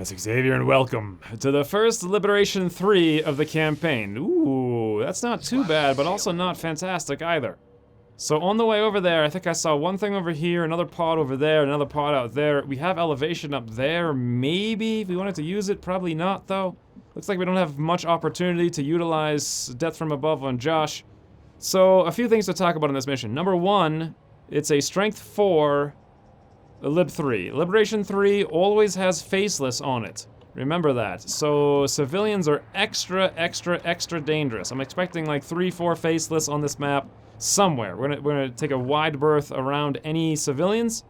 That's Xavier, and welcome to the first Liberation 3 of the campaign. Ooh, that's not too bad, but also not fantastic either. So on the way over there, I think I saw one thing over here, another pod over there, another pod out there. We have elevation up there, maybe, if we wanted to use it. Probably not, though. Looks like we don't have much opportunity to utilize Death from Above on Josh. So, a few things to talk about in this mission. Number one, it's a Strength 4... Lib 3. Liberation 3 always has faceless on it. Remember that. So civilians are extra dangerous. I'm expecting like 3-4 faceless on this map somewhere. We're gonna take a wide berth around any civilians.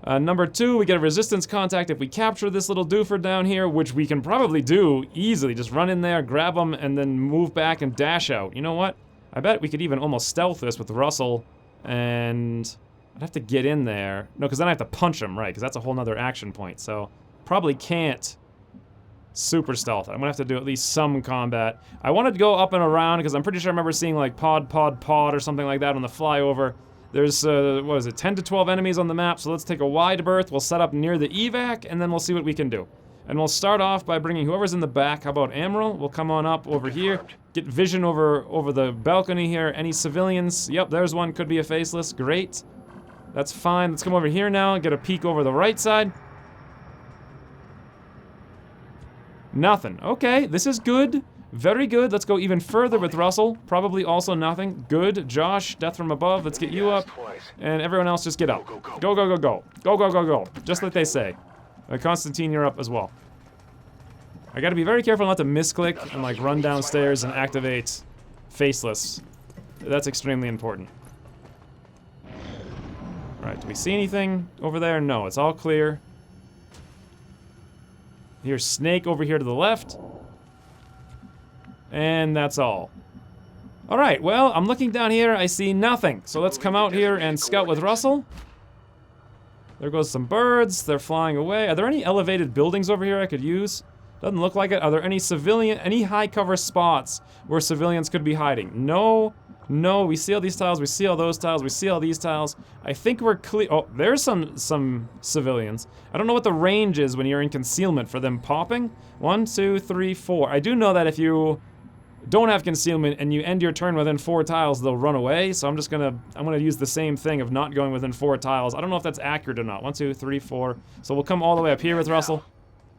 Number two, we get a resistance contact if we capture this little doofer down here, which we can probably do easily. Just run in there, grab them, and then move back and dash out. You know what? I bet we could even almost stealth this with Russell and... I'd have to get in there. No, because then I have to punch him, right? Because that's a whole nother action point. So, probably can't super stealth. I'm gonna have to do at least some combat. I wanted to go up and around because I'm pretty sure I remember seeing like pod or something like that on the flyover. There's, what is it, 10 to 12 enemies on the map, so let's take a wide berth. We'll set up near the evac, and then we'll see what we can do. And we'll start off by bringing whoever's in the back. How about Amaral? We'll come on up over here. Get vision over the balcony here. Any civilians? Yep, there's one. Could be a faceless. Great. That's fine. Let's come over here now and get a peek over the right side. Nothing. Okay, this is good. Very good. Let's go even further with Russell. Probably also nothing. Good. Josh, Death from Above. Let's get you up. And everyone else just get up. Go, go, go, go. Go, go, go, go. Just like they say. Constantine, you're up as well. I gotta be very careful not to misclick and like run downstairs and activate faceless. That's extremely important. Alright, do we see anything over there? No, it's all clear. Here's Snake over here to the left. And that's all. Alright, well, I'm looking down here, I see nothing. So let's come out here and scout with Russell. There goes some birds, they're flying away. Are there any elevated buildings over here I could use? Doesn't look like it. Are there any any high cover spots where civilians could be hiding? No. No, we see all these tiles, we see all those tiles, we see all these tiles. I think we're clear. Oh, there's some civilians. I don't know what the range is when you're in concealment for them popping. 1, 2, 3, 4. I do know that if you don't have concealment and you end your turn within 4 tiles, they'll run away. So I'm gonna use the same thing of not going within 4 tiles. I don't know if that's accurate or not. 1, 2, 3, 4. So we'll come all the way up here with Russell.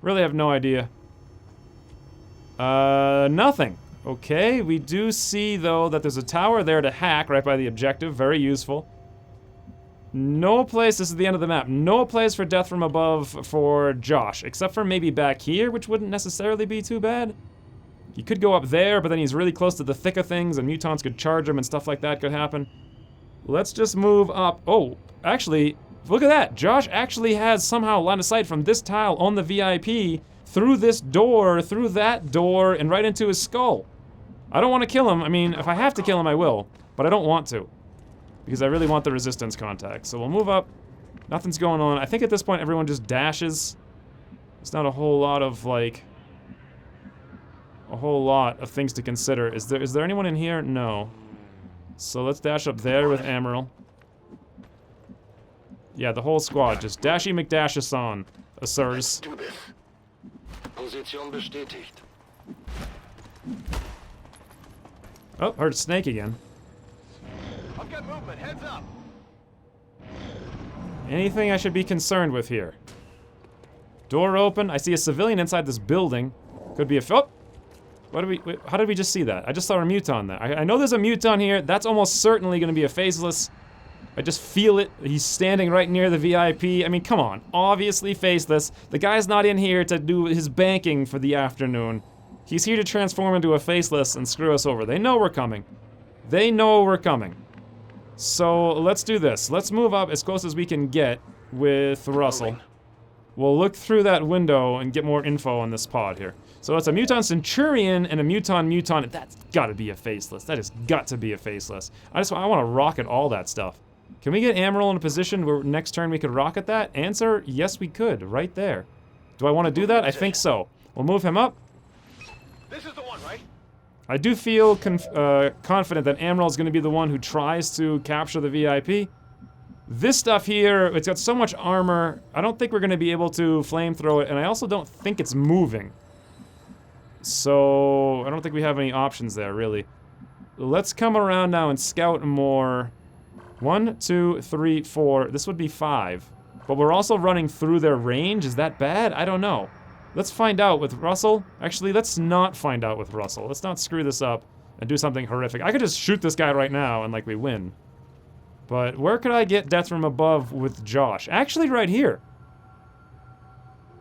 Really have no idea. Nothing. Okay, we do see, though, that there's a tower there to hack right by the objective. Very useful. No place, this is the end of the map, no place for Death from Above for Josh, except for maybe back here, which wouldn't necessarily be too bad. He could go up there, but then he's really close to the thick of things, and mutants could charge him and stuff like that could happen. Let's just move up. Oh, actually, look at that. Josh actually has somehow line of sight from this tile on the VIP through this door, through that door, and right into his skull. I don't want to kill him. I mean, if I have to kill him, I will. But I don't want to. Because I really want the resistance contact. So we'll move up. Nothing's going on. I think at this point, everyone just dashes. It's not a whole lot of, like... a whole lot of things to consider. Is there anyone in here? No. So let's dash up there with Amaral. Yeah, the whole squad. Just Dashy McDashason, sirs. Position bestätigt. Oh, heard Snake again. I've got movement, heads up. Anything I should be concerned with here? Door open. I see a civilian inside this building. Could be a... Oh! What did wait, how did we just see that? I just saw a muton there. I know there's a muton here. That's almost certainly going to be a faceless. I just feel it. He's standing right near the VIP. I mean, come on. Obviously faceless. The guy's not in here to do his banking for the afternoon. He's here to transform into a faceless and screw us over. They know we're coming. They know we're coming. So let's do this. Let's move up as close as we can get with Russell. We'll look through that window and get more info on this pod here. So it's a Muton Centurion and a Muton. That's gotta be a faceless. That has got to be a faceless. I want to rocket all that stuff. Can we get Amaral in a position where next turn we could rocket that? Answer, yes we could, right there. Do I want to do that? I think so. We'll move him up. This is the one, right? I do feel confident that Amaral is going to be the one who tries to capture the VIP. This stuff here, it's got so much armor, I don't think we're gonna be able to flamethrow it, and I also don't think it's moving. So, I don't think we have any options there, really. Let's come around now and scout more. 1, 2, 3, 4. This would be 5. But we're also running through their range. Is that bad? I don't know. Let's find out with Russell. Actually, let's not find out with Russell. Let's not screw this up and do something horrific. I could just shoot this guy right now and, like, we win. But where could I get death from above with Josh? Actually, right here.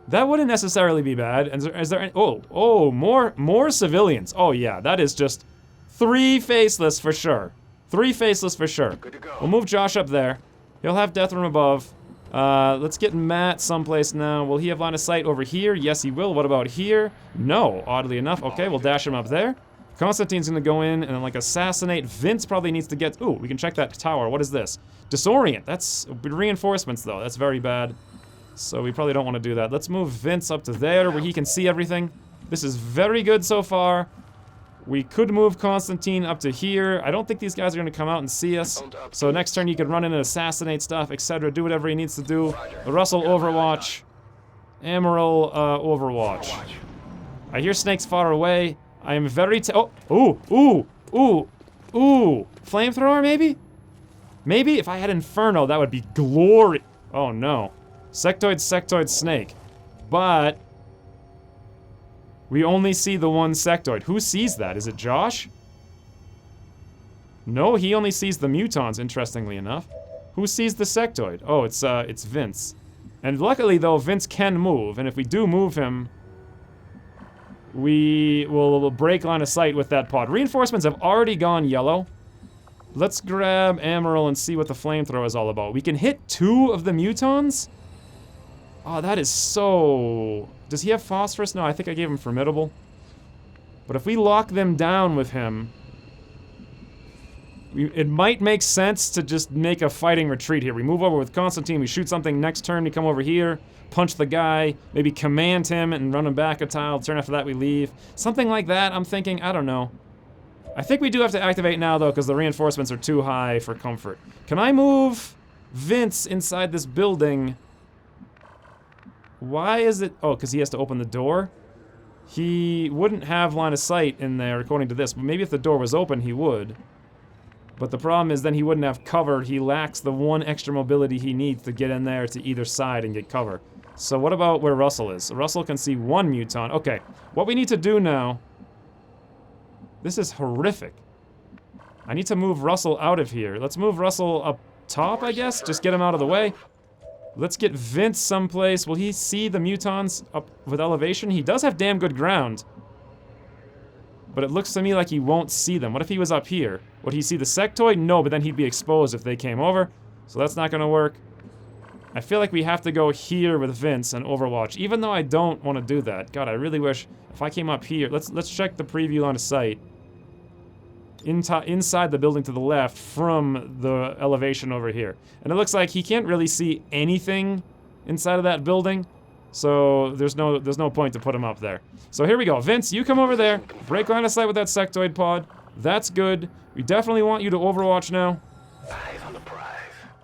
That wouldn't necessarily be bad. Is there any, more civilians. Oh, yeah, that is just 3 faceless for sure. 3 faceless for sure. Good to go. We'll move Josh up there. He'll have death from above. Let's get Matt someplace now. Will he have line of sight over here? Yes, he will. What about here? No, oddly enough. Okay, we'll dash him up there. Constantine's gonna go in and, like, assassinate. Vince probably needs to get... Ooh, we can check that tower. What is this? Disorient. That's reinforcements, though. That's very bad. So we probably don't want to do that. Let's move Vince up to there where he can see everything. This is very good so far. We could move Constantine up to here. I don't think these guys are going to come out and see us. So next turn you can run in and assassinate stuff, etc. Do whatever he needs to do. Russell, Overwatch. Amaral, Overwatch. I hear snakes far away. I am very ooh. Flamethrower, maybe? Maybe if I had Inferno, that would be glory. Oh, no. Sectoid, snake. But we only see the one sectoid. Who sees that? Is it Josh? No, he only sees the mutons, interestingly enough. Who sees the sectoid? Oh, it's Vince. And luckily, though, Vince can move, and if we do move him, we will break line of sight with that pod. Reinforcements have already gone yellow. Let's grab Amaral and see what the flamethrower is all about. We can hit 2 of the mutons? Oh, that is so... Does he have phosphorus? No, I think I gave him formidable. But if we lock them down with him... it might make sense to just make a fighting retreat here. We move over with Constantine, we shoot something next turn, we come over here, punch the guy, maybe command him and run him back a tile, turn after that we leave. Something like that, I'm thinking, I don't know. I think we do have to activate now, though, because the reinforcements are too high for comfort. Can I move Vince inside this building? Why is it... Oh, because he has to open the door? He wouldn't have line of sight in there, according to this. But maybe if the door was open, he would. But the problem is then he wouldn't have cover. He lacks the one extra mobility he needs to get in there to either side and get cover. So what about where Russell is? Russell can see 1 muton. Okay, what we need to do now... This is horrific. I need to move Russell out of here. Let's move Russell up top, I guess? Just get him out of the way. Let's get Vince someplace. Will he see the mutons up with elevation? He does have damn good ground. But it looks to me like he won't see them. What if he was up here? Would he see the sectoid? No, but then he'd be exposed if they came over. So that's not gonna work. I feel like we have to go here with Vince and Overwatch, even though I don't want to do that. God, I really wish if I came up here. Let's check the preview line of sight. Inside the building to the left from the elevation over here. And it looks like he can't really see anything inside of that building. So there's no point to put him up there. So here we go. Vince, you come over there. Break line of sight with that sectoid pod. That's good. We definitely want you to Overwatch now. Eyes on the prize.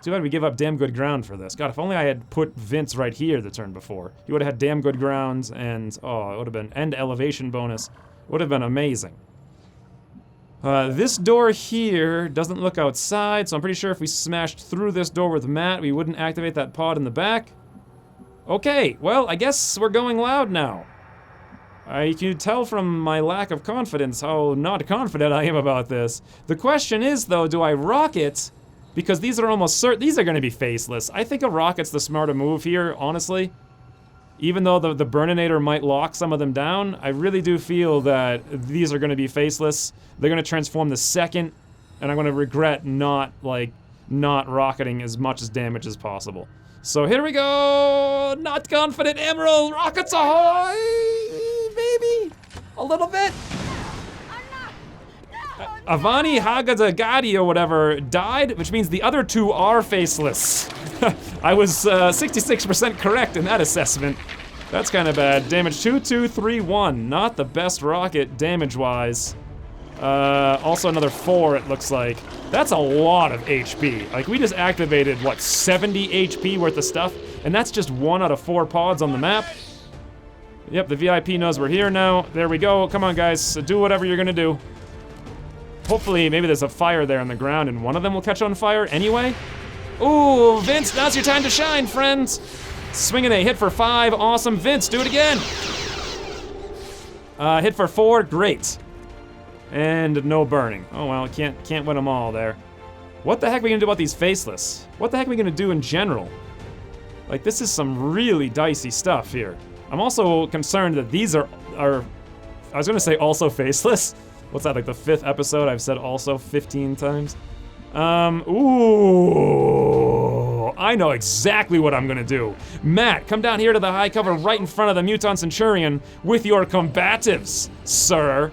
Too bad we give up damn good ground for this. God, if only I had put Vince right here the turn before. He would have had damn good grounds and, oh, it would have been, and elevation bonus. Would have been amazing. This door here doesn't look outside, so I'm pretty sure if we smashed through this door with Matt, we wouldn't activate that pod in the back. Okay, well, I guess we're going loud now. I can tell from my lack of confidence how not confident I am about this. The question is, though, do I rocket? Because these are almost certain, these are gonna be faceless. I think a rocket's the smarter move here, honestly. Even though the Burninator might lock some of them down, I really do feel that these are gonna be faceless. They're gonna transform the second, and I'm gonna regret not rocketing as much as damage as possible. So here we go! Not confident, Emerald! Rockets ahoy! Maybe? A little bit? Avani Hagazagadi or whatever died, which means the other 2 are faceless. I was 66% correct in that assessment. That's kind of bad. Damage 2231. Not the best rocket damage-wise. Also another 4, it looks like. That's a lot of HP. Like, we just activated, what, 70 HP worth of stuff? And that's just 1 out of 4 pods on the map. Yep, the VIP knows we're here now. There we go. Come on, guys. So do whatever you're gonna do. Hopefully, maybe there's a fire there on the ground and one of them will catch on fire anyway. Ooh, Vince, now's your time to shine, friends. Swinging a hit for 5, awesome. Vince, do it again. Hit for 4, great. And no burning. Oh well, can't win them all there. What the heck are we gonna do about these faceless? What the heck are we gonna do in general? Like, this is some really dicey stuff here. I'm also concerned that these are I was gonna say also faceless. What's that, like the 5th episode I've said also 15 times? Ooh, I know exactly what I'm gonna do. Matt, come down here to the high cover right in front of the Mutant Centurion with your combatives, sir.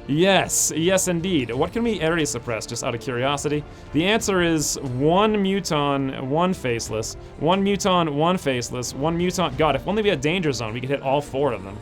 Yes, yes indeed. What can we area suppress, just out of curiosity? The answer is 1 Muton, 1 Faceless, 1 Muton, 1 Faceless, 1 Mutant. God, if only we had Danger Zone, we could hit all 4 of them.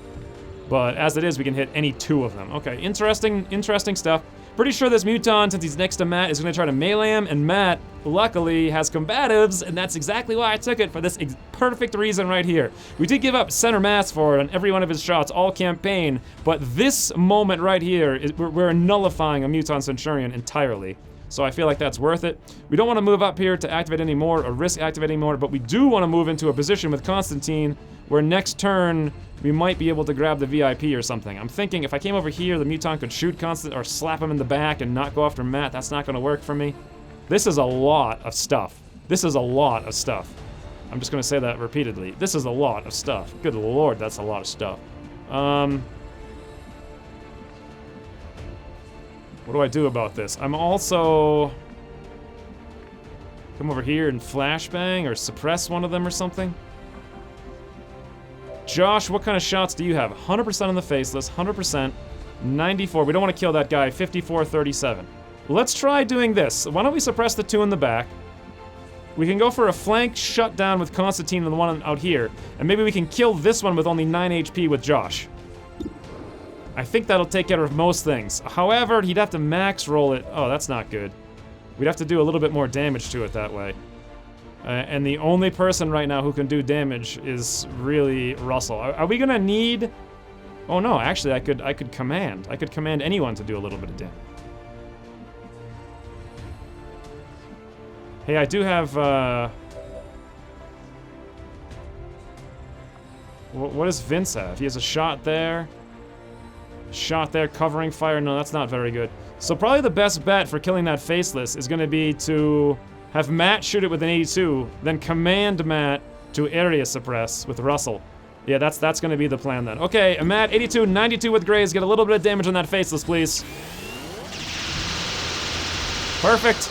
But as it is, we can hit any 2 of them. Okay, interesting stuff. Pretty sure this Muton, since he's next to Matt, is gonna try to melee him, and Matt, luckily, has combatives, and that's exactly why I took it, for this perfect reason right here. We did give up center mass for it on every one of his shots all campaign, but this moment right here, we're nullifying a Mutant Centurion entirely. So I feel like that's worth it. We don't want to move up here to activate any more or risk activating more, but we do want to move into a position with Constantine where next turn we might be able to grab the VIP or something. I'm thinking if I came over here, the Mutant could shoot Constant or slap him in the back and not go after Matt. That's not going to work for me. This is a lot of stuff. This is a lot of stuff. I'm just going to say that repeatedly. This is a lot of stuff. Good lord, that's a lot of stuff. What do I do about this? I'm also... come over here and flashbang or suppress one of them or something? Josh, what kind of shots do you have? 100% on the faceless, 100%, 94. We don't want to kill that guy, 54, 37. Let's try doing this. Why don't we suppress the 2 in the back? We can go for a flank shutdown with Constantine and the one out here, and maybe we can kill this one with only 9 HP with Josh. I think that'll take care of most things. However, he'd have to max roll it. Oh, that's not good. We'd have to do a little bit more damage to it that way. And the only person right now who can do damage is really Russell. Are we gonna need... oh no, actually I could command. I could command anyone to do a little bit of damage. Hey, I do have, what does Vince have? He has a shot there. Shot there, covering fire. No, that's not very good. So probably the best bet for killing that faceless is gonna be to have Matt shoot it with an 82, then command Matt to area suppress with Russell. Yeah, that's gonna be the plan then. Okay, Matt, 82, 92 with Grays. Get a little bit of damage on that faceless, please. Perfect.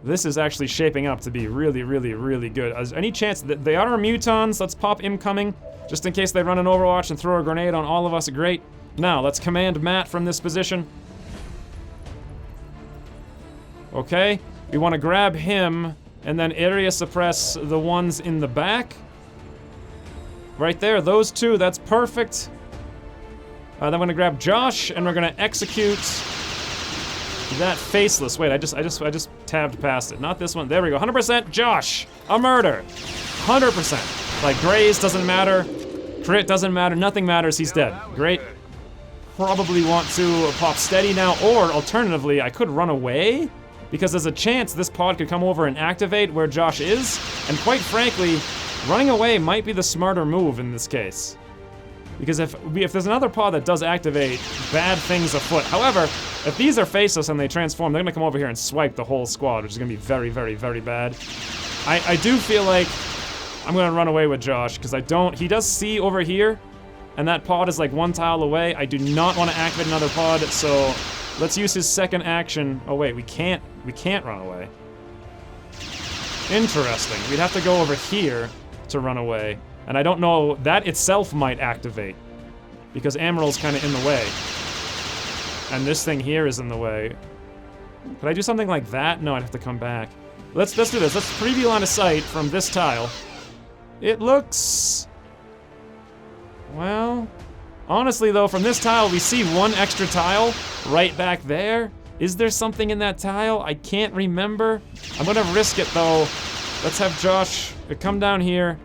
This is actually shaping up to be really, really, really good. Any chance that they are mutons? Let's pop incoming, just in case they run an Overwatch and throw a grenade on all of us. Great. Now, let's command Matt from this position. Okay, we want to grab him and then area suppress the ones in the back. Right there, those 2, that's perfect. Then we're gonna grab Josh and we're gonna execute that faceless. Wait, I just tabbed past it. Not this one. There we go. 100% Josh. A murder. 100%. Like, Graze doesn't matter. Crit doesn't matter. Nothing matters. He's dead. Great. Probably want to pop steady now, or alternatively, I could run away, because there's a chance this pod could come over and activate where Josh is, and quite frankly, running away might be the smarter move in this case. Because if there's another pod that does activate, bad things afoot. However, if these are faceless and they transform, they're gonna come over here and swipe the whole squad, which is gonna be very, very, very bad. I do feel like I'm gonna run away with Josh, because he does see over here, and that pod is like 1 tile away. I do not want to activate another pod, so let's use his second action. Oh wait, we can't run away. Interesting, we'd have to go over here to run away. And I don't know, that itself might activate, because Amaryl's kind of in the way. And this thing here is in the way. Could I do something like that? No, I'd have to come back. Let's do this. Let's preview line of sight from this tile. It looks... well... Honestly, though, from this tile, we see one extra tile right back there. Is there something in that tile? I can't remember. I'm gonna risk it, though. Let's have Josh come down here.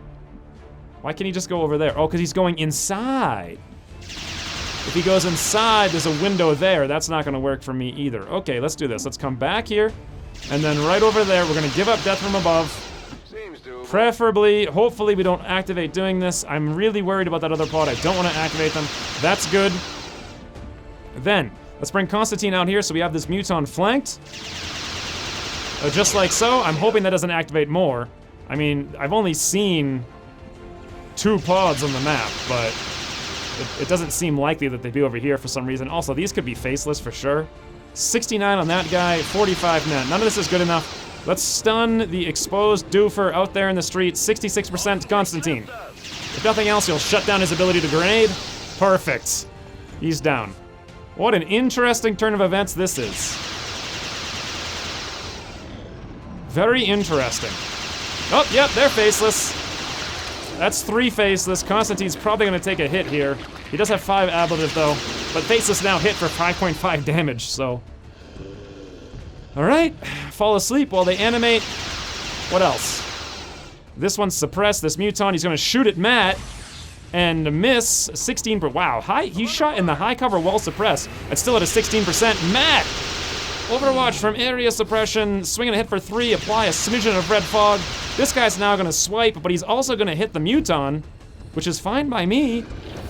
Why can't he just go over there? Oh, because he's going inside. If he goes inside, there's a window there. That's not gonna work for me either. Okay, let's do this. Let's come back here. And then right over there, we're gonna give up death from above. Preferably, hopefully we don't activate doing this. I'm really worried about that other pod. I don't want to activate them. That's good. Then, let's bring Constantine out here so we have this Muton flanked. Just like so. I'm hoping that doesn't activate more. I mean, I've only seen 2 pods on the map, but it doesn't seem likely that they'd be over here for some reason. Also, these could be faceless for sure. 69 on that guy, 45 net. None of this is good enough. Let's stun the exposed doofer out there in the street. 66% Constantine. If nothing else, you'll shut down his ability to grenade. Perfect. He's down. What an interesting turn of events this is. Very interesting. Oh, yep, they're faceless. That's 3 faceless. Constantine's probably gonna take a hit here. He does have 5 ablative though, but faceless now hit for 5.5 damage, so. All right, fall asleep while they animate. What else? This one's suppressed, this Muton, he's gonna shoot at Matt and miss 16, wow, he shot in the high cover while suppressed. It's still at a 16%. Matt! Overwatch from area suppression, swinging a hit for 3, apply a smidgen of red fog. This guy's now gonna swipe, but he's also gonna hit the Muton, which is fine by me.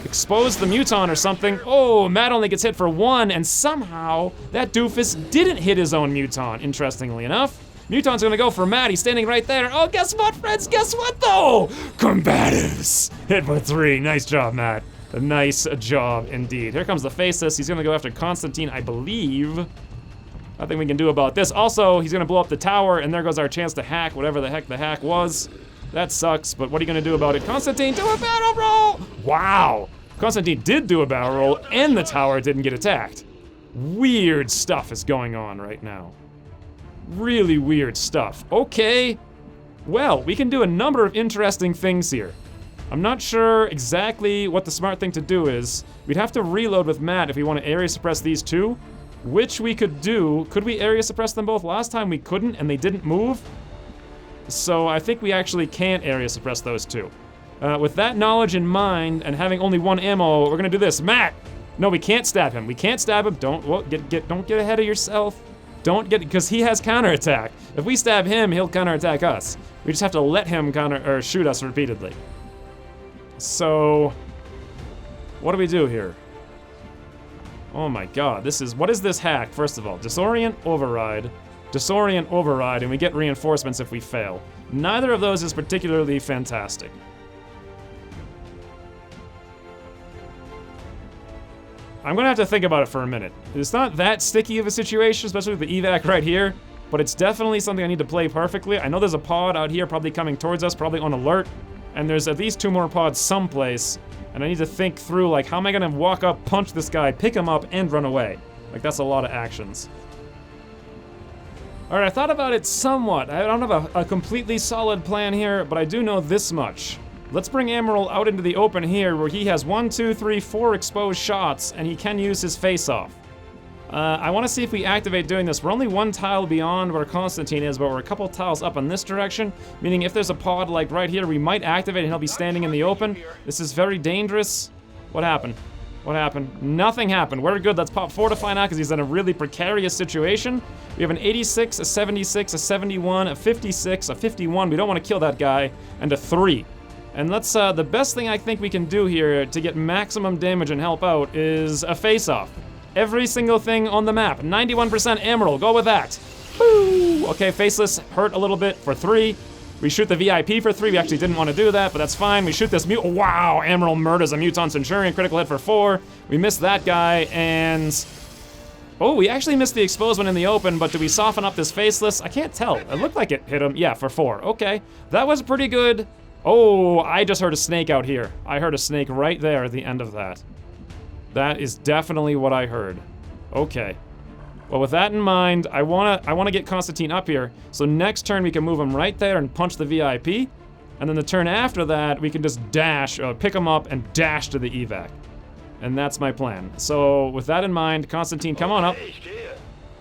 Expose the Muton or something. Oh, Matt only gets hit for 1, and somehow that doofus didn't hit his own Muton, interestingly enough. Muton's gonna go for Matt, he's standing right there. Oh, guess what, friends? Guess what, though? Combatives! Hit for 3, nice job, Matt. A nice job indeed. Here comes the faceless, he's gonna go after Constantine, I believe. Nothing we can do about this. Also, he's gonna blow up the tower, and there goes our chance to hack whatever the heck the hack was. That sucks, but what are you gonna do about it? Constantine, do a battle roll! Wow! Constantine did do a battle roll, and the tower didn't get attacked. Weird stuff is going on right now. Really weird stuff. Okay. Well, we can do a number of interesting things here. I'm not sure exactly what the smart thing to do is. We'd have to reload with Matt if we want to area suppress these 2, which we could do. Could we area suppress them both? Last time we couldn't, and they didn't move. So I think we actually can't area suppress those 2. With that knowledge in mind, and having only 1 ammo, we're gonna do this. Matt! No, we can't stab him. We can't stab him. Don't get ahead of yourself. Don't get, because he has counterattack. If we stab him, he'll counterattack us. We just have to let him shoot us repeatedly. So, what do we do here? Oh my god, what is this hack, first of all? Disorient, override, and we get reinforcements if we fail. Neither of those is particularly fantastic. I'm gonna have to think about it for a minute. It's not that sticky of a situation, especially with the evac right here, but it's definitely something I need to play perfectly. I know there's a pod out here probably coming towards us, probably on alert, and there's at least 2 more pods someplace, and I need to think through, like, how am I gonna walk up, punch this guy, pick him up, and run away? Like, that's a lot of actions. Alright, I thought about it somewhat. I don't have a completely solid plan here, but I do know this much. Let's bring Emerald out into the open here where he has 1, 2, 3, 4 exposed shots and he can use his face-off. I want to see if we activate doing this. We're only 1 tile beyond where Constantine is, but we're a couple tiles up in this direction, meaning if there's a pod like right here, we might activate and he'll be standing in the open. This is very dangerous. What happened? What happened? Nothing happened. We're good. Let's pop Fortify now because he's in a really precarious situation. We have an 86, a 76, a 71, a 56, a 51. We don't want to kill that guy, and a 3. And let's, the best thing I think we can do here to get maximum damage and help out is a face-off. Every single thing on the map. 91% Emerald, go with that. Woo! Okay, Faceless hurt a little bit for 3. We shoot the VIP for 3. We actually didn't want to do that, but that's fine. We shoot this wow, Emerald murders a Muton Centurion, critical hit for 4. We missed that guy, and... oh, we actually missed the exposed one in the open, but do we soften up this Faceless? I can't tell. It looked like it hit him. Yeah, for 4. Okay, that was pretty good. Oh, I just heard a snake out here. I heard a snake right there at the end of that. That is definitely what I heard. Okay. Well, with that in mind, I wanna get Constantine up here. So next turn we can move him right there and punch the VIP. And then the turn after that, we can just dash, pick him up and dash to the evac. And that's my plan. So, with that in mind, Constantine, come on up.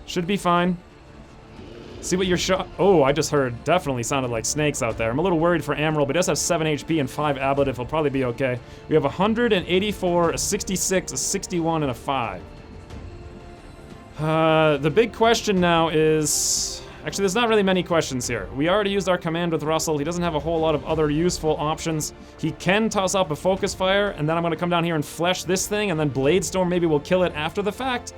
Should be fine. See what your shot... Oh, I just heard definitely sounded like snakes out there. I'm a little worried for Amaral, but he does have 7 HP and 5 ablative. He'll probably be okay. We have 184, a 66, a 61, and a 5. The big question now is... Actually, there's not really many questions here. We already used our command with Russell. He doesn't have a whole lot of other useful options. He can toss up a focus fire, and then I'm gonna come down here and flesh this thing, and then Bladestorm maybe will kill it after the fact.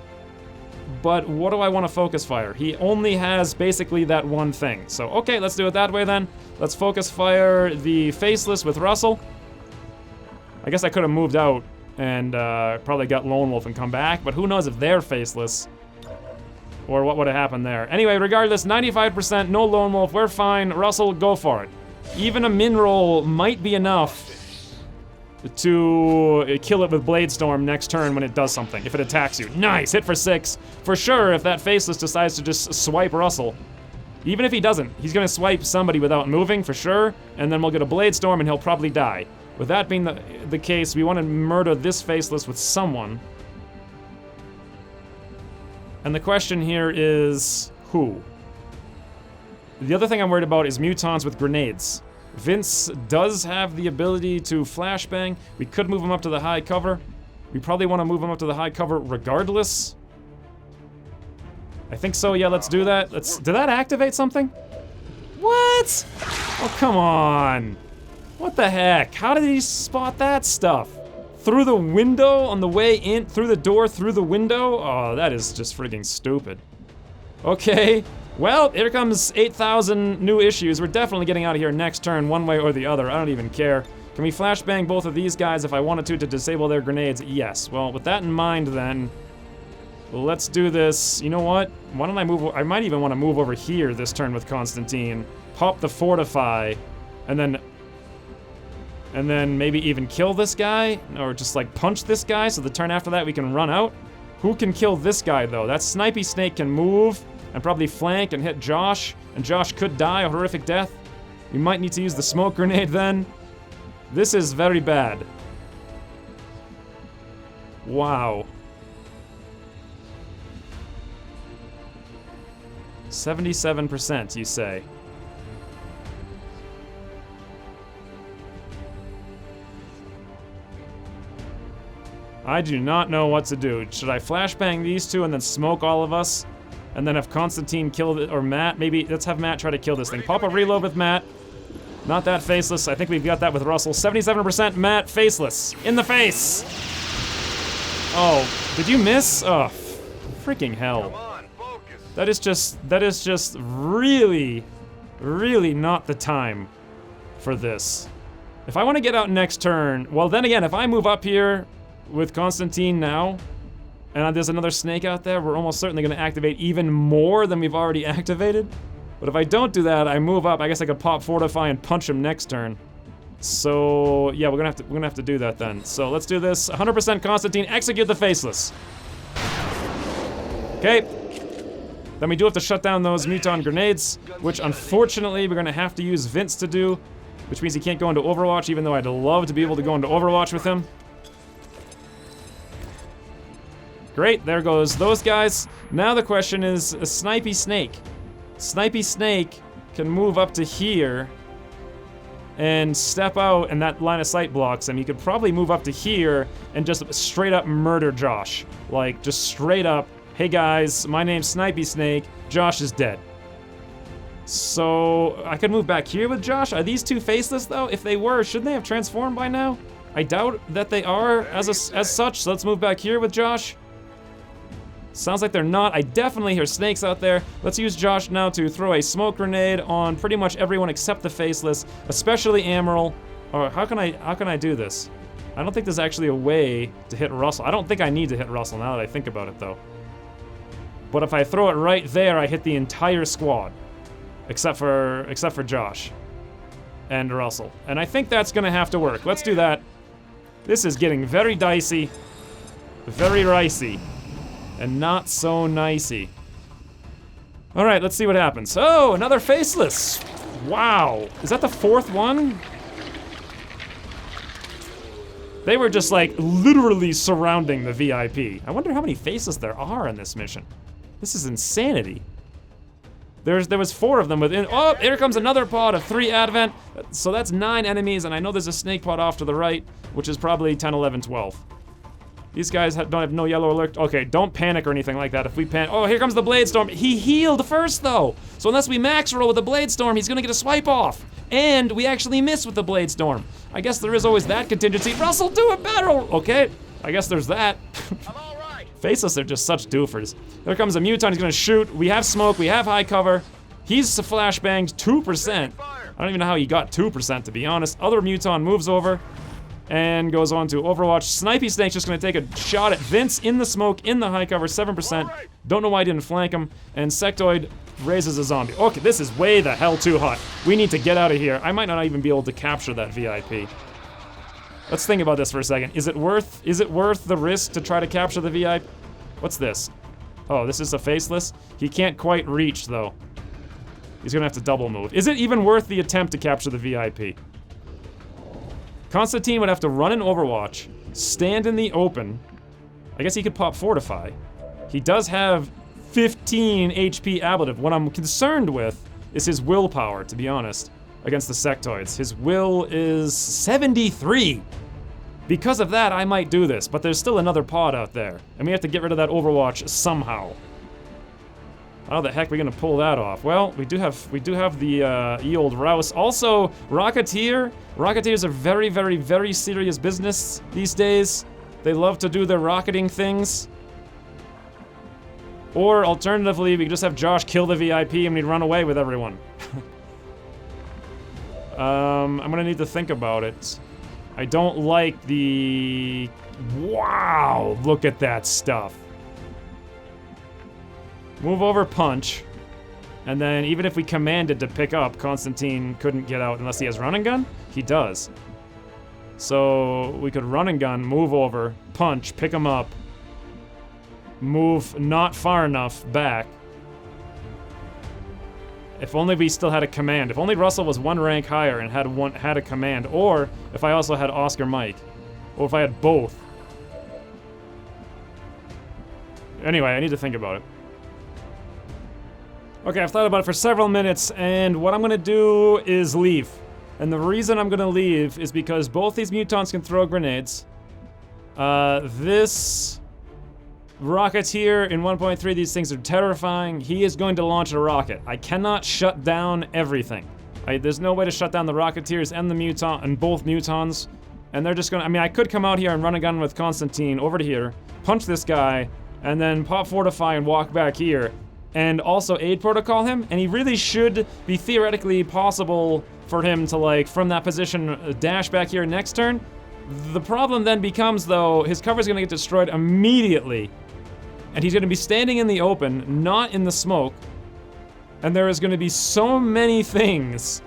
But what do I want to focus fire? He only has basically that one thing. So, okay, let's do it that way then. Let's focus fire the Faceless with Russell. I guess I could have moved out and probably got Lone Wolf and come back, but who knows if they're Faceless. Or what would have happened there. Anyway, regardless, 95%, no Lone Wolf, we're fine. Russell, go for it. Even a min roll might be enough to kill it with Bladestorm next turn when it does something, if it attacks you. Nice, hit for 6. For sure, if that Faceless decides to just swipe Russell. Even if he doesn't, he's gonna swipe somebody without moving, for sure, and then we'll get a Bladestorm and he'll probably die. With that being the case, we want to murder this Faceless with someone. And the question here is, who? The other thing I'm worried about is mutons with grenades. Vince does have the ability to flashbang. We could move him up to the high cover. We probably want to move him up to the high cover regardless. I think so, yeah, let's do that. Did that activate something? What? Oh, come on. What the heck? How did he spot that stuff? Through the window on the way in, through the door, through the window? Oh, that is just freaking stupid. Okay. Well, here comes 8,000 new issues. We're definitely getting out of here next turn, one way or the other. I don't even care. Can we flashbang both of these guys if I wanted to disable their grenades? Yes. Well, with that in mind, then, let's do this. You know what? Why don't I move? I might even want to move over here this turn with Constantine. Pop the Fortify, and then maybe even kill this guy, or just like punch this guy, so the turn after that we can run out. Who can kill this guy, though? That Snipey Snake can move and probably flank and hit Josh, and Josh could die a horrific death. We might need to use the smoke grenade then. This is very bad. Wow. 77%, you say? I do not know what to do. Should I flashbang these two and then smoke all of us? And then have Constantine kill it, or Matt, maybe, let's have Matt try to kill this thing. Pop a reload with Matt. Not that Faceless, I think we've got that with Russell. 77% Matt, Faceless. In the face! Oh, did you miss? Oh, freaking hell. Come on, focus. That is just really, really not the time for this. If I want to get out next turn, well then again, if I move up here with Constantine now, and there's another snake out there, we're almost certainly going to activate even more than we've already activated. But if I don't do that, I move up. I guess I could pop Fortify and punch him next turn. So yeah, we're gonna have to do that then. So let's do this. 100% Constantine, execute the Faceless. Okay. Then we do have to shut down those muton grenades, which unfortunately we're gonna have to use Vince to do, which means he can't go into Overwatch, even though I'd love to be able to go into Overwatch with him. Great, there goes those guys. Now the question is a Snipey Snake. Snipey Snake can move up to here and step out, and that line of sight blocks him. You could probably move up to here and just straight up murder Josh. Like, just straight up, hey guys, my name's Snipey Snake, Josh is dead. So, I could move back here with Josh. Are these two Faceless though? If they were, shouldn't they have transformed by now? I doubt that they are as such, so let's move back here with Josh. Sounds like they're not. I definitely hear snakes out there. Let's use Josh now to throw a smoke grenade on pretty much everyone except the Faceless, especially Amaral. Or how can I do this? I don't think there's actually a way to hit Russell. I don't think I need to hit Russell now that I think about it though. But if I throw it right there, I hit the entire squad. Except for Josh. And Russell. And I think that's gonna have to work. Let's do that. This is getting very dicey. Very ricey. And not so nicey. Alright, let's see what happens. Oh, another Faceless! Wow! Is that the fourth one? They were just like literally surrounding the VIP. I wonder how many faces there are in this mission. This is insanity. There was 4 of them within. Oh, here comes another pod of 3 Advent. So that's 9 enemies, and I know there's a snake pod off to the right, which is probably 10, 11, 12. These guys don't have no yellow alert. Okay, don't panic or anything like that. If we panic, oh, here comes the Blade Storm. He healed first though, so unless we max roll with the Blade Storm, he's gonna get a swipe off. And we actually miss with the Blade Storm. I guess there is always that contingency. Russell, do it better. Okay, I guess there's that. I'm all right. Faceless are just such doofers. There comes a Muton, he's gonna shoot. We have smoke, we have high cover. He's flashbanged 2%. I don't even know how he got 2%, to be honest. Other Muton moves over and goes on to Overwatch. Snipey Snake's just gonna take a shot at Vince in the smoke, in the high cover, 7%. Don't know why he didn't flank him. And Sectoid raises a zombie. Okay, this is way the hell too hot. We need to get out of here. I might not even be able to capture that VIP. Let's think about this for a second. Is it worth the risk to try to capture the VIP? What's this? Oh, this is a faceless? He can't quite reach, though. He's gonna have to double move. Is it even worth the attempt to capture the VIP? Constantine would have to run an Overwatch, stand in the open. I guess he could pop Fortify. He does have 15 HP ablative. What I'm concerned with is his willpower, to be honest, against the sectoids. His will is 73. Because of that, I might do this, but there's still another pod out there, and we have to get rid of that Overwatch somehow. How the heck are we gonna pull that off? Well, we do have the ye old Rouse. Also, Rocketeer. Rocketeers are very, very, very serious business these days. They love to do their rocketing things. Or alternatively, we could just have Josh kill the VIP and we'd run away with everyone. I'm gonna need to think about it. I don't like the... Wow, look at that stuff. Move over punch, and then even if we commanded to pick up, Constantine couldn't get out unless he has run and gun? He does. So we could run and gun, move over, punch, pick him up, move not far enough back. If only we still had a command. If only Russell was 1 rank higher and had a command, or if I also had Oscar Mike, or if I had both. Anyway, I need to think about it. Okay, I've thought about it for several minutes, and what I'm gonna do is leave. And the reason I'm gonna leave is because both these mutants can throw grenades. This Rocketeer in 1.3, these things are terrifying. He is going to launch a rocket. I cannot shut down everything. There's no way to shut down the Rocketeers and the mutant and both mutants. And they're just gonna, I mean, I could come out here and run a gun with Constantine over to here, punch this guy, and then pop Fortify and walk back here. And also aid protocol him, and he really should be theoretically possible for him to, like, from that position, dash back here next turn. The problem then becomes, though, his cover's gonna get destroyed immediately, and he's gonna be standing in the open, not in the smoke, and there is gonna be so many things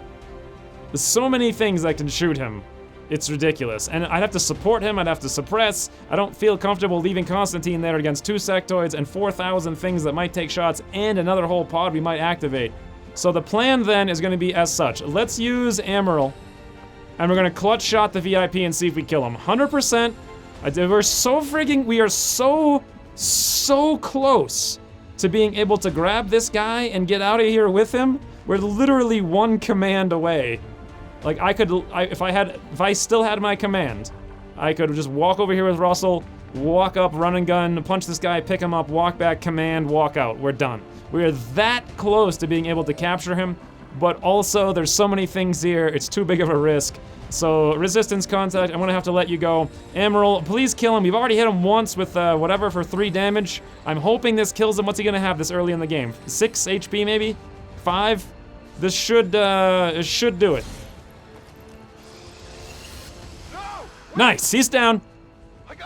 that can shoot him. It's ridiculous. And I'd have to support him, I'd have to suppress. I don't feel comfortable leaving Constantine there against 2 sectoids and 4,000 things that might take shots and another whole pod we might activate. So the plan then is gonna be as such. Let's use Amaryl, and we're gonna clutch shot the VIP and see if we kill him. 100%. We are so close to being able to grab this guy and get out of here with him. We're literally 1 command away. Like, if I still had my command, I could just walk over here with Russell, walk up, run and gun, punch this guy, pick him up, walk back, command, walk out. We're done. We are that close to being able to capture him, but also there's so many things here, it's too big of a risk. So, resistance contact, I'm gonna have to let you go. Amaryl, please kill him. We've already hit him once with whatever for 3 damage. I'm hoping this kills him. What's he gonna have this early in the game? 6 HP maybe? 5? This should do it. Nice, he's down.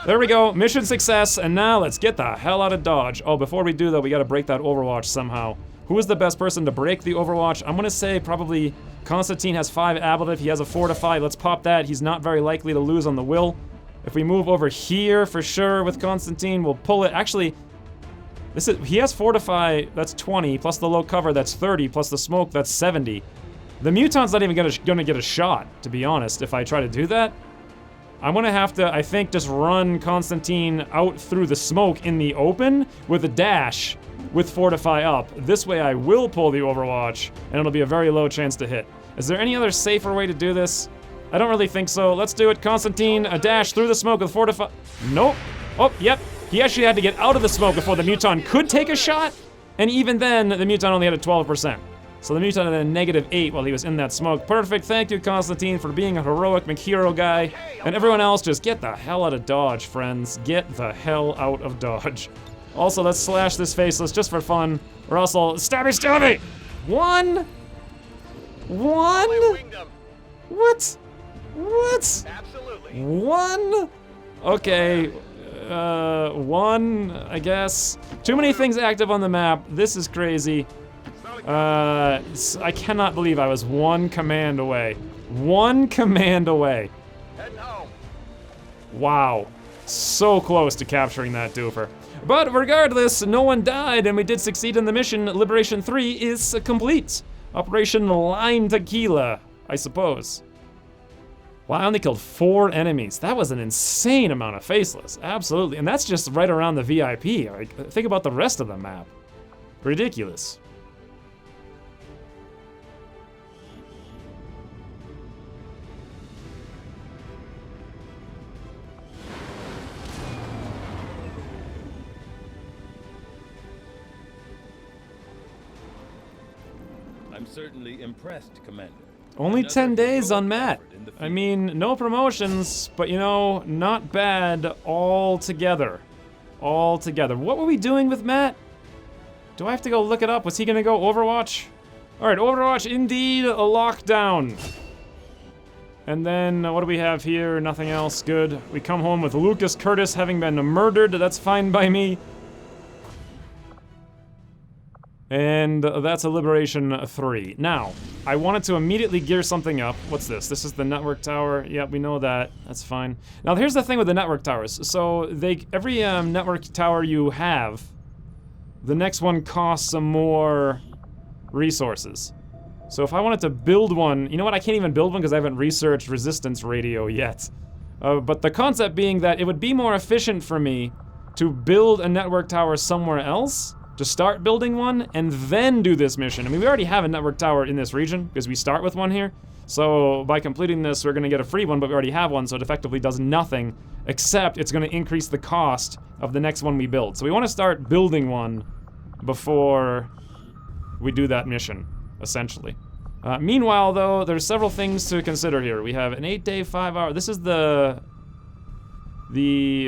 There we go, mission success, and now let's get the hell out of Dodge. Oh, before we do though, we gotta break that Overwatch somehow. Who is the best person to break the Overwatch? I'm gonna say probably Constantine has 5 ablative, he has a Fortify, let's pop that. He's not very likely to lose on the will. If we move over here for sure with Constantine, we'll pull it. Actually, he has Fortify, that's 20, plus the low cover, that's 30, plus the smoke, that's 70. The Mutant's not even gonna get a shot, to be honest, if I try to do that. I'm gonna have to, I think, just run Constantine out through the smoke in the open with a dash with Fortify up. This way I will pull the Overwatch, and it'll be a very low chance to hit. Is there any other safer way to do this? I don't really think so. Let's do it. Constantine, a dash through the smoke with Fortify. Nope. Oh, yep. He actually had to get out of the smoke before the Muton could take a shot, and even then, the Muton only had a 12%. So the Muton had a -8 while he was in that smoke. Perfect. Thank you, Constantine, for being a heroic McHero guy. And everyone else, just get the hell out of Dodge, friends. Get the hell out of Dodge. Also, let's slash this faceless just for fun, or else I'll stab me! One? What? What? Absolutely. One? Okay. One, I guess. Too many things active on the map. This is crazy. I cannot believe I was one command away. One command away. Heading home. Wow. So close to capturing that doofer. But regardless, no one died and we did succeed in the mission. Liberation 3 is complete. Operation Lime Tequila, I suppose. Wow, I only killed 4 enemies. That was an insane amount of faceless. Absolutely. And that's just right around the VIP. Like, think about the rest of the map. Ridiculous. I'm certainly impressed, Commander. Only Another 10 days on heroic Matt. effort in the I field. mean, no promotions, but you know, not bad altogether. Altogether. What were we doing with Matt? Do I have to go look it up? Was he gonna go Overwatch? Alright, Overwatch indeed, a lockdown. And then, what do we have here? Nothing else, good. We come home with Lucas Curtis having been murdered, that's fine by me. And that's a Liberation 3. Now, I wanted to immediately gear something up. What's this? This is the network tower. Yep, we know that. That's fine. Now, here's the thing with the network towers. So, every network tower you have, the next one costs some more resources. So if I wanted to build one, you know what? I can't even build one because I haven't researched resistance radio yet. But the concept being that it would be more efficient for me to build a network tower somewhere else, to start building one, and then do this mission. I mean, we already have a network tower in this region, because we start with one here. So, by completing this, we're gonna get a free one, but we already have one, so it effectively does nothing, except it's gonna increase the cost of the next one we build. So we wanna start building one before we do that mission, essentially. Meanwhile, though, there's several things to consider here. We have an 8-day, 5-hour, this is the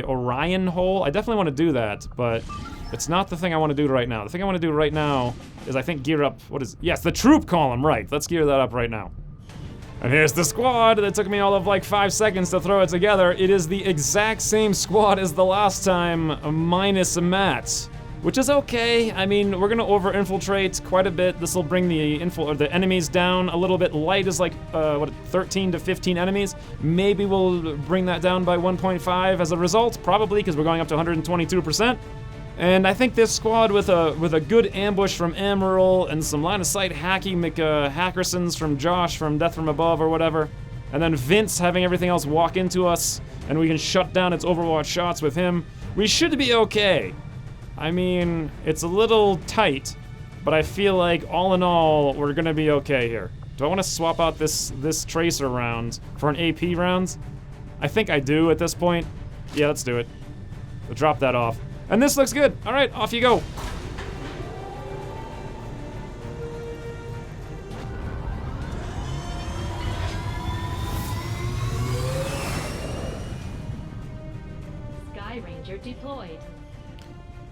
Orion hole. I definitely wanna do that, but it's not the thing I want to do right now. The thing I want to do right now is, I think, gear up, yes, the troop column, right. Let's gear that up right now. And here's the squad that took me all of like 5 seconds to throw it together. It is the exact same squad as the last time, minus Matt, which is okay. I mean, we're gonna over-infiltrate quite a bit. This will bring the enemies down a little bit. Light is like, 13 to 15 enemies. Maybe we'll bring that down by 1.5 as a result, probably, because we're going up to 122%. And I think this squad with a good ambush from Amaral and some line of sight hacking Hackersons from Josh from Death from Above or whatever, and then Vince having everything else walk into us, and we can shut down its Overwatch shots with him, we should be okay. I mean, it's a little tight, but I feel like all in all, we're gonna be okay here. Do I want to swap out this tracer round for an AP round? I think I do at this point. Yeah, let's do it. We'll drop that off. And this looks good. All right, off you go. Sky Ranger deployed.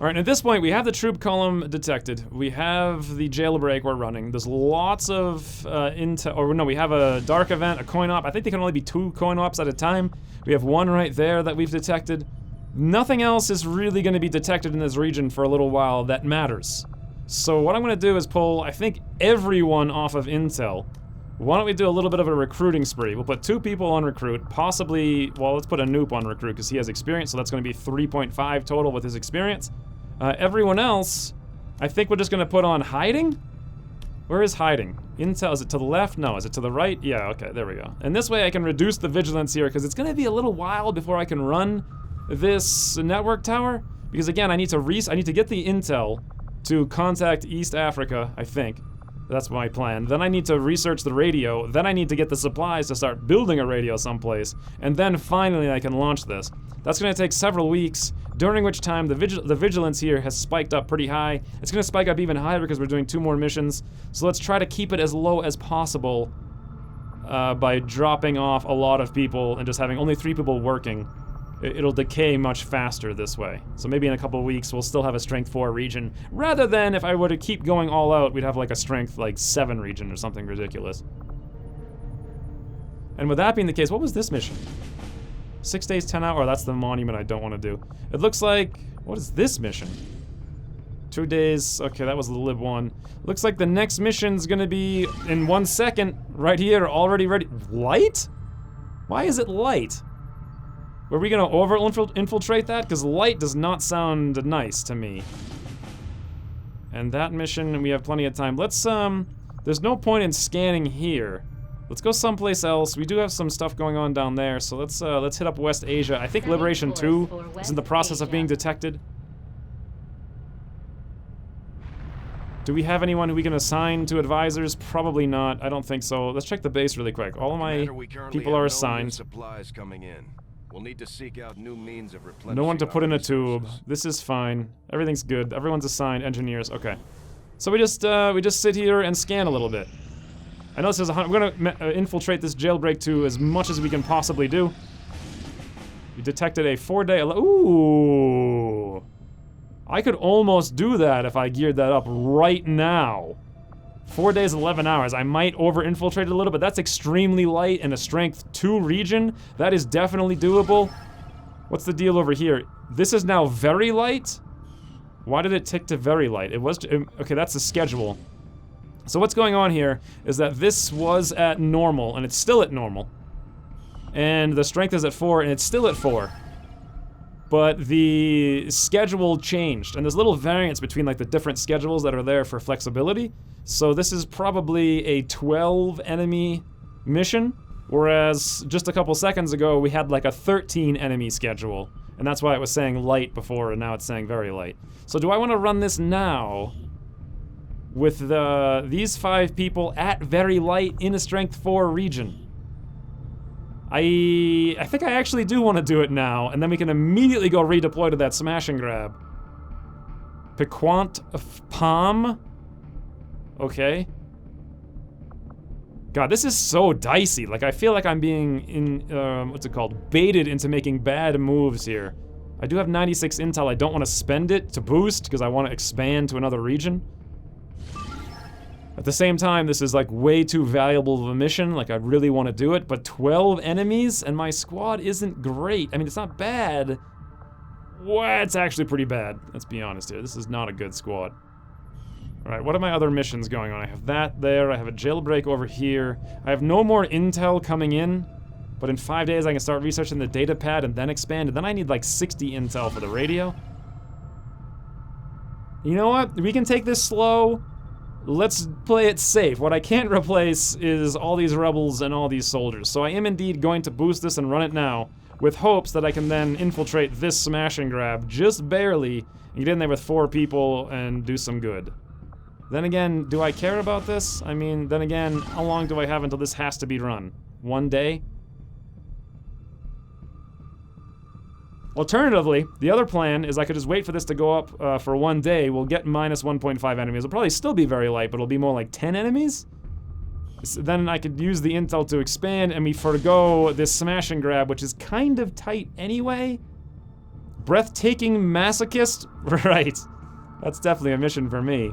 All right, at this point, we have the troop column detected. We have the jailbreak we're running. There's lots of intel, or no, we have a dark event, a coin op. I think there can only be 2 coin ops at a time. We have one right there that we've detected. Nothing else is really going to be detected in this region for a little while that matters. So what I'm going to do is pull, I think, everyone off of intel. Why don't we do a little bit of a recruiting spree? We'll put 2 people on recruit, possibly, well, let's put a noob on recruit because he has experience, so that's going to be 3.5 total with his experience. Everyone else, I think we're just going to put on hiding. Where is hiding? Intel, is it to the left? No, is it to the right? Yeah, okay, there we go. And this way I can reduce the vigilance here, because it's gonna be a little while before I can run this network tower. Because again, I need to get the intel to contact East Africa, I think. That's my plan. Then I need to research the radio. Then I need to get the supplies to start building a radio someplace. And then finally I can launch this. That's gonna take several weeks, during which time the vigilance here has spiked up pretty high. It's gonna spike up even higher because we're doing 2 more missions. So let's try to keep it as low as possible by dropping off a lot of people and just having only 3 people working. It'll decay much faster this way. So maybe in a couple of weeks we'll still have a strength 4 region, rather than if I were to keep going all out, we'd have like a strength like 7 region or something ridiculous. And with that being the case, what was this mission? 6 days, 10 hours, that's the monument I don't want to do. It looks like, what is this mission? 2 days, okay, that was the Lib 1. Looks like the next mission's gonna be in 1 second, right here, already ready. Light? Why is it light? Were we gonna infiltrate that? Because light does not sound nice to me. And that mission, we have plenty of time. Let's, there's no point in scanning here. Let's go someplace else. We do have some stuff going on down there, so let's hit up West Asia. I think Liberation 2 is in the process of being detected. Do we have anyone who we can assign to advisors? Probably not. I don't think so. Let's check the base really quick. All of my people are assigned. Supplies coming in. We'll need to seek out new means of replenishing. No one to put in a tube. resources. This is fine. Everything's good. Everyone's assigned. Engineers. Okay. So we just sit here and scan a little bit. I know this is we're gonna infiltrate this jailbreak 2 as much as we can possibly do. We detected a 4-day. Ooh. I could almost do that if I geared that up right now. 4 days, 11 hours. I might over-infiltrate it a little, but that's extremely light in a strength 2 region. That is definitely doable. What's the deal over here? This is now very light? Why did it tick to very light? It was, okay, that's the schedule. So what's going on here is that this was at normal, and it's still at normal. And the strength is at 4, and it's still at 4. But the schedule changed, and there's little variance between like the different schedules that are there for flexibility. So this is probably a 12 enemy mission, whereas just a couple seconds ago we had like a 13 enemy schedule. And that's why it was saying light before, and now it's saying very light. So do I want to run this now with these 5 people at very light in a strength 4 region? I think I actually do want to do it now, and then we can immediately go redeploy to that smash and grab. Piquant of Palm? Okay. God, this is so dicey. Like, I feel like I'm being what's it called? Baited into making bad moves here. I do have 96 intel. I don't want to spend it to boost, because I want to expand to another region. At the same time, this is like way too valuable of a mission, like I really want to do it, but 12 enemies and my squad isn't great. I mean, it's not bad. Well, it's actually pretty bad, let's be honest here. This is not a good squad. Alright, what are my other missions going on? I have that there, I have a jailbreak over here. I have no more intel coming in, but in 5 days I can start researching the data pad and then expand, and then I need like 60 intel for the radio. You know what? We can take this slow. Let's play it safe. What I can't replace is all these rebels and all these soldiers. So I am indeed going to boost this and run it now, with hopes that I can then infiltrate this smash and grab just barely and get in there with 4 people and do some good. Then again, do I care about this? I mean, then again, how long do I have until this has to be run? 1 day? Alternatively, the other plan is I could just wait for this to go up for 1 day. We'll get minus 1.5 enemies. It'll probably still be very light, but it'll be more like 10 enemies? So then I could use the intel to expand, and we forgo this smash and grab, which is kind of tight anyway. Breathtaking masochist? Right. That's definitely a mission for me.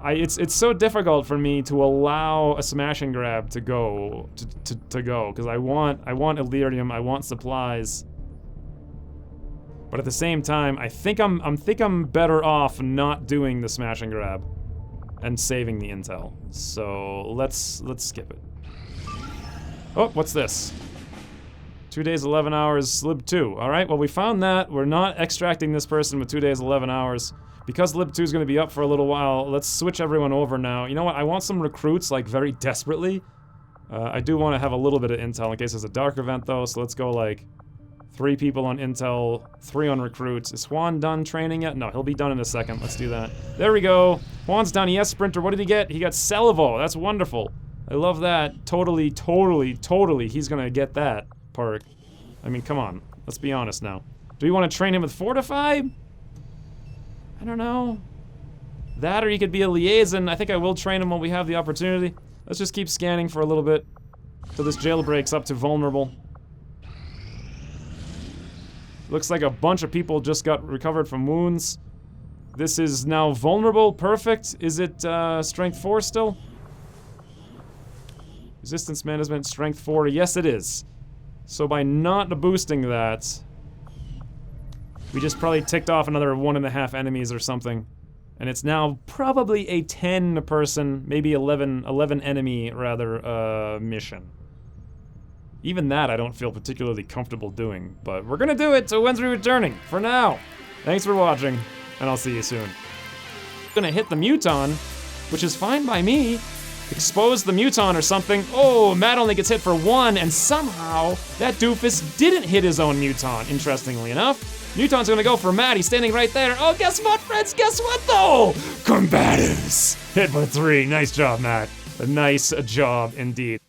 It's so difficult for me to allow a smash and grab to go, because I want Illyrium, I want supplies. But at the same time, I think I'm better off not doing the smash and grab and saving the intel. So let's skip it. Oh, what's this? 2 days, 11 hours, lib 2. All right, well, we found that. We're not extracting this person with 2 days, 11 hours. Because lib 2 is going to be up for a little while, let's switch everyone over now. You know what? I want some recruits, like, very desperately. I do want to have a little bit of intel in case there's a dark event, though, so let's go, like, 3 people on intel, 3 on recruits. Is Juan done training yet? No, he'll be done in a second. Let's do that. There we go. Juan's done. He has Sprinter. What did he get? He got Salvo. That's wonderful. I love that. Totally, he's gonna get that perk. I mean, come on. Let's be honest now. Do we want to train him with Fortify? I don't know. That or he could be a liaison. I think I will train him when we have the opportunity. Let's just keep scanning for a little bit till this jailbreak's up to vulnerable. Looks like a bunch of people just got recovered from wounds. This is now vulnerable. Perfect. Is it strength 4 still? Resistance management, strength 4. Yes, it is. So by not boosting that, we just probably ticked off another 1.5 enemies or something. And it's now probably a 10 person, maybe 11 enemy, rather, mission. Even that I don't feel particularly comfortable doing, but we're gonna do it, so when's we returning? For now. Thanks for watching, and I'll see you soon. Gonna hit the Muton, which is fine by me. Expose the Muton or something. Oh, Matt only gets hit for 1, and somehow that doofus didn't hit his own Muton, interestingly enough. Muton's gonna go for Matt, he's standing right there. Oh, guess what, friends? Guess what, though? Combatives! Hit for 3, nice job, Matt. A nice job indeed.